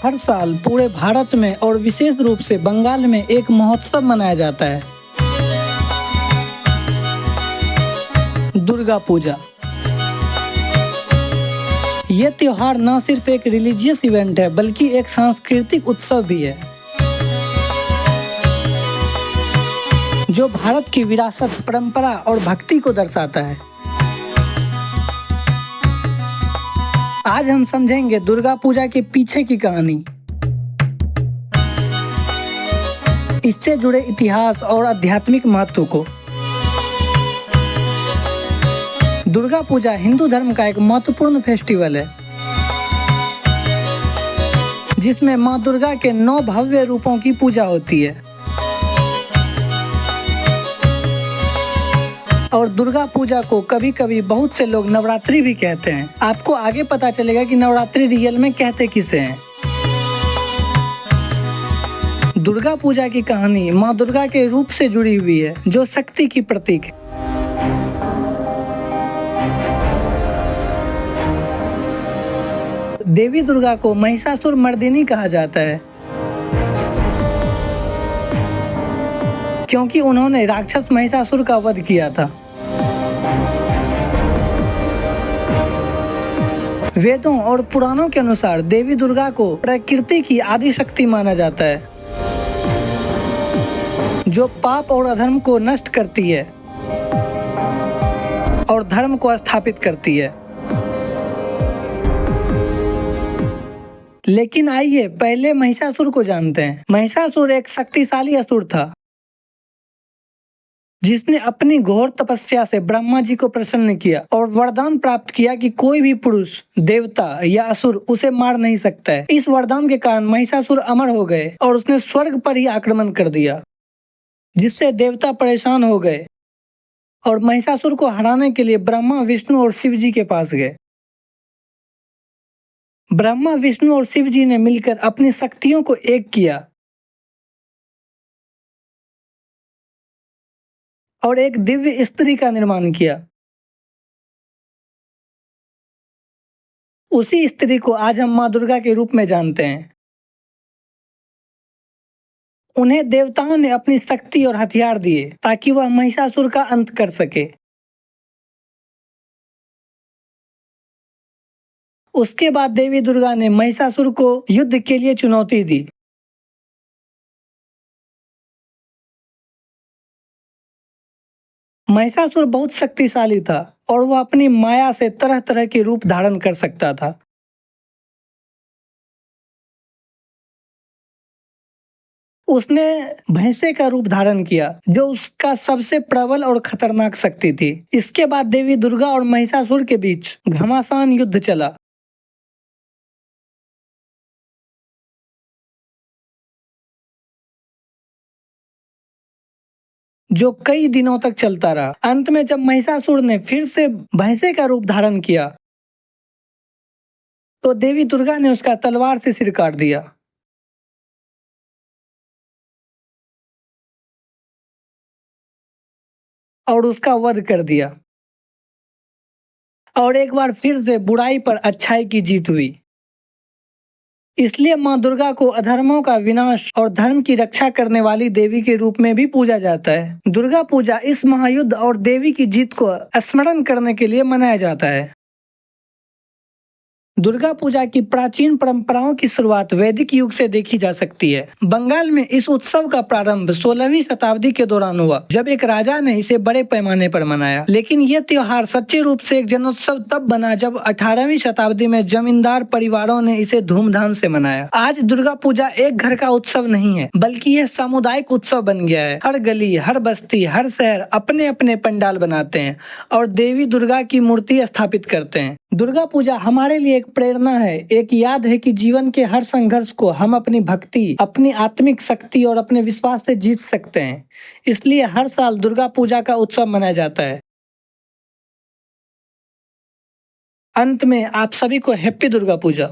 हर साल पूरे भारत में और विशेष रूप से बंगाल में एक महोत्सव मनाया जाता है, दुर्गा पूजा। ये त्योहार न सिर्फ एक रिलीजियस इवेंट है बल्कि एक सांस्कृतिक उत्सव भी है, जो भारत की विरासत, परंपरा और भक्ति को दर्शाता है। आज हम समझेंगे दुर्गा पूजा के पीछे की कहानी, इससे जुड़े इतिहास और आध्यात्मिक महत्व को। दुर्गा पूजा हिंदू धर्म का एक महत्वपूर्ण फेस्टिवल है, जिसमें मां दुर्गा के 9 भव्य रूपों की पूजा होती है। और दुर्गा पूजा को कभी कभी बहुत से लोग नवरात्रि भी कहते हैं। आपको आगे पता चलेगा कि नवरात्रि रियल में कहते किसे हैं। दुर्गा पूजा की कहानी मां दुर्गा के रूप से जुड़ी हुई है, जो शक्ति की प्रतीक है। देवी दुर्गा को महिषासुर मर्दिनी कहा जाता है, क्योंकि उन्होंने राक्षस महिषासुर का वध किया था। वेदों और पुराणों के अनुसार देवी दुर्गा को प्रकृति की आदि शक्ति माना जाता है, जो पाप और अधर्म को नष्ट करती है और धर्म को स्थापित करती है। लेकिन आइए पहले महिषासुर को जानते हैं। महिषासुर एक शक्तिशाली असुर था, जिसने अपनी घोर तपस्या से ब्रह्मा जी को प्रसन्न किया और वरदान प्राप्त किया कि कोई भी पुरुष, देवता या असुर उसे मार नहीं सकता है। इस वरदान के कारण महिषासुर अमर हो गए और उसने स्वर्ग पर ही आक्रमण कर दिया, जिससे देवता परेशान हो गए और महिषासुर को हराने के लिए ब्रह्मा, विष्णु और शिव जी के पास गए। ब्रह्मा, विष्णु और शिव जी ने मिलकर अपनी शक्तियों को एक किया और एक दिव्य स्त्री का निर्माण किया। उसी स्त्री को आज हम मां दुर्गा के रूप में जानते हैं। उन्हें देवताओं ने अपनी शक्ति और हथियार दिए ताकि वह महिषासुर का अंत कर सके। उसके बाद देवी दुर्गा ने महिषासुर को युद्ध के लिए चुनौती दी। महिषासुर बहुत शक्तिशाली था और वह अपनी माया से तरह तरह के रूप धारण कर सकता था। उसने भैंसे का रूप धारण किया, जो उसका सबसे प्रबल और खतरनाक शक्ति थी। इसके बाद देवी दुर्गा और महिषासुर के बीच घमासान युद्ध चला, जो कई दिनों तक चलता रहा। अंत में जब महिषासुर ने फिर से भैंसे का रूप धारण किया, तो देवी दुर्गा ने उसका तलवार से सिर काट दिया। और उसका वध कर दिया। और एक बार फिर से बुराई पर अच्छाई की जीत हुई। इसलिए मां दुर्गा को अधर्मों का विनाश और धर्म की रक्षा करने वाली देवी के रूप में भी पूजा जाता है। दुर्गा पूजा इस महायुद्ध और देवी की जीत को स्मरण करने के लिए मनाया जाता है। दुर्गा पूजा की प्राचीन परंपराओं की शुरुआत वैदिक युग से देखी जा सकती है। बंगाल में इस उत्सव का प्रारंभ 16वीं शताब्दी के दौरान हुआ, जब एक राजा ने इसे बड़े पैमाने पर मनाया। लेकिन यह त्योहार सच्चे रूप से एक जनोत्सव तब बना जब 18वीं शताब्दी में जमींदार परिवारों ने इसे धूमधाम से मनाया। आज दुर्गा पूजा एक घर का उत्सव नहीं है, बल्कि यह सामुदायिक उत्सव बन गया है। हर गली, हर बस्ती, हर शहर अपने अपने पंडाल बनाते हैं और देवी दुर्गा की मूर्ति स्थापित करते हैं। दुर्गा पूजा हमारे लिए एक प्रेरणा है, एक याद है कि जीवन के हर संघर्ष को हम अपनी भक्ति, अपनी आत्मिक शक्ति और अपने विश्वास से जीत सकते हैं। इसलिए हर साल दुर्गा पूजा का उत्सव मनाया जाता है। अंत में आप सभी को हैप्पी दुर्गा पूजा।